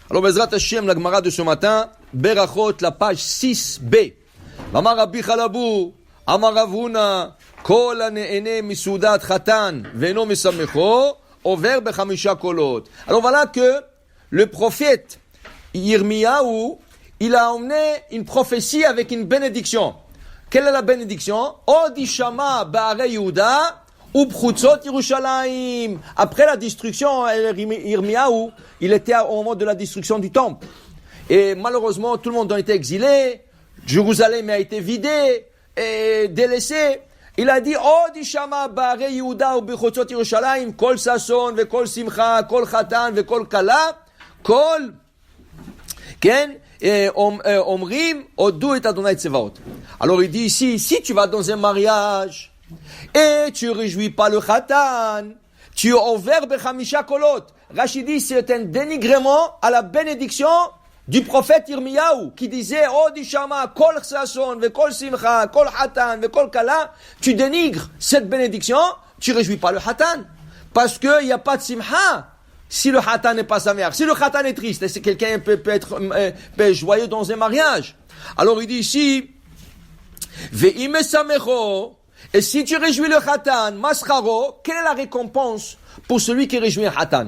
Alors, Bezrat Hashem, la Gemara de ce matin, Berachot, la page 6b. Amar Rabbi Chalabu, Amar Ravuna, Kol hanehene misoudat chatan, ve'eno mesamecho, over bechamisha kolot. Alors voilà que le prophète Yirmiyahu, il a emmené une prophétie avec une bénédiction. Quelle est la bénédiction? Odishama ba'arei Yehuda, Ubchutzot Yerushalayim. Après la destruction, Yirmiyahu, il était au moment de la destruction du temple. Et malheureusement, tout le monde a été exilé. Jérusalem a été vidée et délaissée. Il a dit, Odishama ba'arei Yehuda ubchutzot Yerushalayim, kol sason ve'kol simcha, kol chatan ve'kol kala, kol, ken, omrim, odu et Adonai Tsevaot. Alors il dit ici, si tu vas dans un mariage, et tu réjouis pas le khatan, tu over bechamisha kolot. Rashi dit, c'est un dénigrement à la bénédiction du prophète Yirmiyahu, qui disait, Odishama, kol sason, ve kol simcha, kol khatan, ve kol kala. Tu dénigres cette bénédiction, tu réjouis pas le khatan. Parce qu'il n'y a pas de simcha, si le khatan n'est pas sa mère. Si le khatan est triste, est-ce que quelqu'un peut être joyeux dans un mariage? Alors il dit ici, ve'ime samecho, et si tu réjouis le khatan, mascharo, quelle est la récompense pour celui qui réjouit un khatan?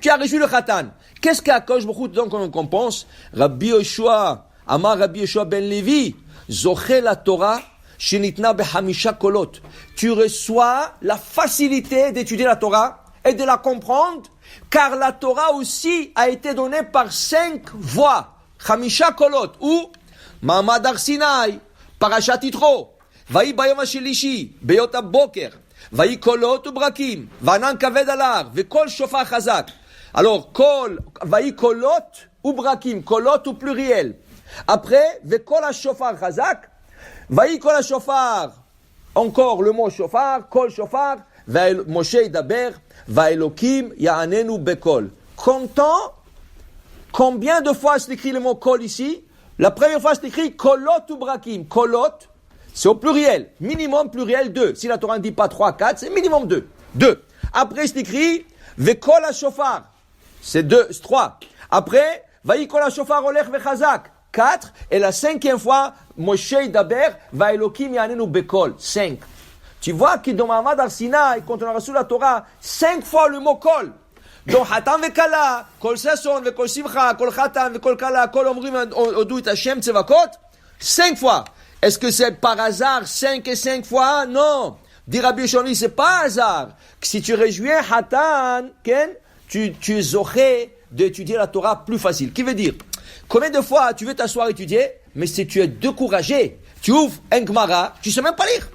Tu as réjoui le khatan. Qu'est-ce qu'Akadosh Baruch Hu donne comme récompense? Rabbi Yoshua, Amar Rabbi Yoshua ben Levi, Zoché la Torah, Shenitna behamisha kolot. Tu reçois la facilité d'étudier la Torah et de la comprendre, car la Torah aussi a été donnée par 5 voix. Hamisha kolot, ou Ma'amad Har Sinai, Parashat Yitro, Vayi bayom hashelishi, beyot haboker, Vayi kolot ubrakim, Vanan kaved alar, Vekol shofar chazak. Alors, Vayi kolot ubrakim, kolot au pluriel. Après, Vekol shofar chazak, Vayi kol shofar, encore le mot shofar, kol shofar, Moshe Daber, Vaelokim Ya'anenu Bekol. Comptant combien de fois c'est écrit le mot kol ici? La première fois c'est écrit kolot ou brakim. Kolot, c'est au pluriel. Minimum pluriel 2. Si la Torah ne dit pas 3, 4, c'est minimum 2. 2. Après c'est écrit Vekol HaShofar. C'est 2, c'est 3. Après, Vaïkol HaShofar Olech Vechazak. 4. Et la 5e fois, Moshe Daber, Vaelokim Ya'anenu Bekol. 5. Tu vois que dans Ma'amad Har Sinai, quand on a reçu la Torah, 5 fois le mot kol. Donc, Hatan vekala, kol sason, vekol simcha, kol chatan, vekol kala, kol omrim, odu et Hashem tzevakot. 5 fois. Est-ce que c'est par hasard 5 et 5 fois? Non. Dit Rabbi Yoshua, c'est pas hasard. Si tu réjouis un Hatan, tu es zoché d'étudier la Torah plus facile. Qui veut dire, combien de fois tu veux t'asseoir étudier, mais si tu es découragé, tu ouvres un Gemara, tu sais même pas lire.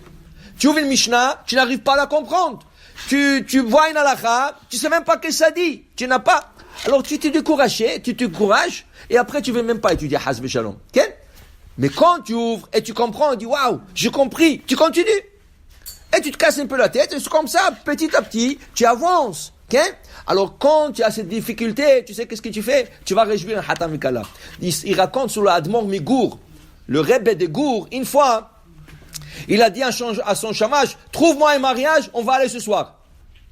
Tu ouvres une Mishnah, tu n'arrives pas à la comprendre. Tu vois une halakha, tu sais même pas ce que ça dit. Tu n'as pas. Alors tu t'es découragé, tu te décourages, et après tu ne veux même pas étudier Hasbe Shalom. Okay? Mais quand tu ouvres et tu comprends, tu dis waouh, j'ai compris, tu continues. Et tu te casses un peu la tête, et c'est comme ça, petit à petit, tu avances. Okay? Alors quand tu as cette difficulté, tu sais qu'est-ce que tu fais? Tu vas réjouir un Hatam Mikala. Il raconte sur le Admor Migour, le Rebbe de Gour, une fois, il a dit à son chamage, trouve-moi un mariage, on va aller ce soir.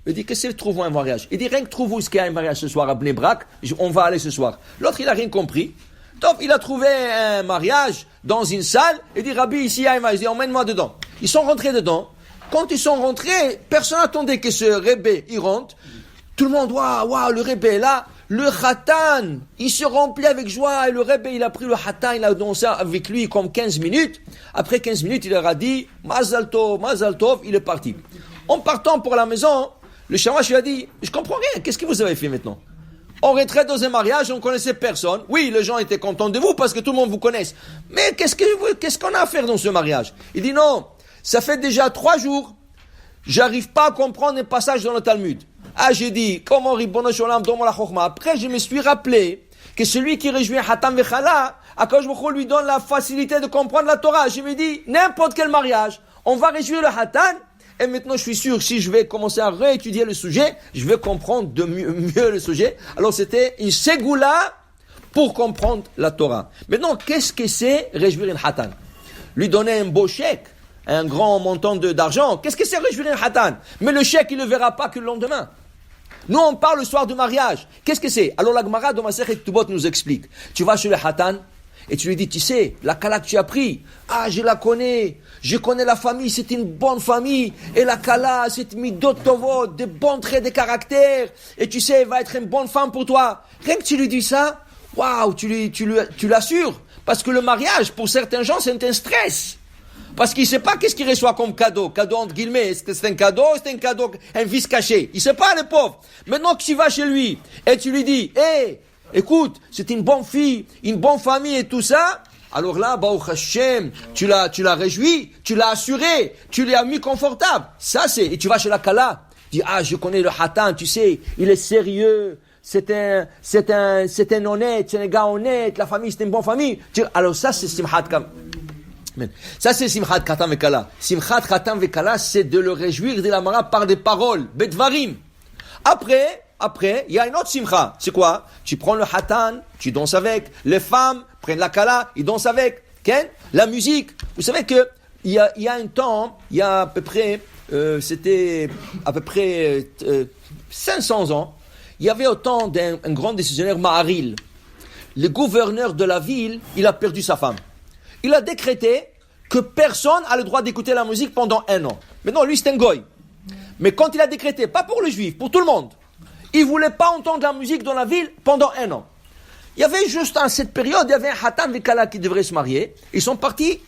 Il dit, qu'est-ce que c'est, trouve-moi un mariage? Il dit, rien que trouve-moi ce qu'il y a un mariage ce soir à Bnei Brak, on va aller ce soir. L'autre, il n'a rien compris. Donc, il a trouvé un mariage dans une salle, il dit, Rabbi, ici, il y a un mariage, il dit, emmène-moi dedans. Ils sont rentrés dedans. Quand ils sont rentrés, personne n'attendait que ce Rebbe, il rentre. Tout le monde, waouh, le Rebbe est là. Le Khatan, il se remplit avec joie, et le Rebbe, il a pris le Khatan, il a dansé avec lui comme 15 minutes. Après 15 minutes, il leur a dit, Mazal Tov, il est parti. En partant pour la maison, le shamash lui a dit, je comprends rien, qu'est-ce que vous avez fait maintenant? On rentrait dans un mariage, on connaissait personne. Oui, les gens étaient contents de vous parce que tout le monde vous connaisse. Mais qu'est-ce qu'on a à faire dans ce mariage? Il dit non, ça fait déjà 3 jours, j'arrive pas à comprendre un passage dans le Talmud. Ah, j'ai dit, comment Ribbono Sholem donne la chokma. Après, je me suis rappelé que celui qui réjouit Hatam Vechala, Akadosh Baruch Hu lui donne la facilité de comprendre la Torah. Je me dis, n'importe quel mariage, on va réjouir le Hatan, et maintenant je suis sûr, si je vais commencer à réétudier le sujet, je vais comprendre de mieux le sujet. Alors c'était une ségoula pour comprendre la Torah. Maintenant, qu'est-ce que c'est réjouir un Hatan? Lui donner un beau chèque, un grand montant d'argent. Qu'est-ce que c'est réjouir un Hatan? Mais le chèque, il ne le verra pas que le lendemain. Nous, on parle le soir du mariage. Qu'est-ce que c'est? Alors la Gemara dans Masechet Ketubot nous explique. Tu vas chez le Hatan et tu lui dis, tu sais, la Kala que tu as pris, je la connais. Je connais la famille, c'est une bonne famille. Et la Kala, c'est midot tovot, des bons traits de caractère. Et tu sais, elle va être une bonne femme pour toi. Rien que tu lui dis ça, waouh, tu l'assures. Parce que le mariage, pour certains gens, c'est un stress. Parce qu'il ne sait pas qu'est-ce qu'il reçoit comme cadeau. Cadeau entre guillemets. Est-ce que c'est un cadeau? C'est un cadeau, un vice caché. Il ne sait pas, le pauvre. Maintenant que tu vas chez lui et tu lui dis, écoute, c'est une bonne fille, une bonne famille et tout ça. Alors là, Baruch Hashem, tu l'as réjoui, tu l'as assuré, tu l'as mis confortable. Ça c'est, et tu vas chez la Kala. Tu dis, je connais le Hatan, tu sais, il est sérieux. C'est un honnête, c'est un gars honnête. La famille, c'est une bonne famille. Alors ça, c'est Simchat Kam. Ça, c'est Simchat Khatan Vekala. Simchat Khatan Vekala, c'est de le réjouir de la Mara par des paroles, Bedvarim. Après, il y a une autre Simcha. C'est quoi? Tu prends le Hatan, tu danses avec. Les femmes prennent la Kala, ils dansent avec. La musique. Vous savez que il y a un temps, il y a à peu près, c'était à peu près 500 ans, il y avait au temps d'un grand décisionnaire Maharil. Le gouverneur de la ville, il a perdu sa femme. Il a décrété que personne a le droit d'écouter la musique pendant 1 an. Maintenant, lui, c'est un goy. Mais quand il a décrété, pas pour les juifs, pour tout le monde, il ne voulait pas entendre la musique dans la ville pendant 1 an. Il y avait juste à cette période, il y avait un Hatan Vekala qui devrait se marier. Ils sont partis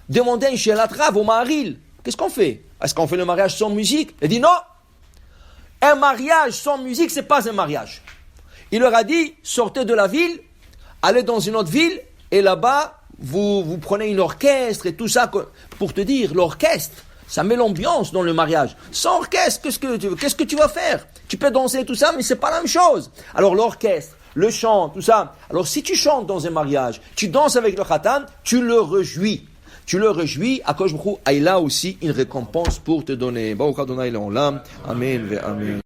demander un Shelatrav au Maharil. Qu'est-ce qu'on fait? Est-ce qu'on fait le mariage sans musique? Il dit non. Un mariage sans musique, c'est pas un mariage. Il leur a dit, sortez de la ville, allez dans une autre ville, et là-bas, vous prenez une orchestre et tout ça. Pour te dire, l'orchestre, ça met l'ambiance dans le mariage. Sans orchestre, qu'est-ce que tu vas faire? Tu peux danser tout ça, mais c'est pas la même chose. Alors l'orchestre, le chant, tout ça. Alors si tu chantes dans un mariage, tu danses avec le Khatan, tu le réjouis. Akadosh Baruch Hu a là aussi une récompense pour te donner. Baruch Adonai Le'olam. Amen ve Amen.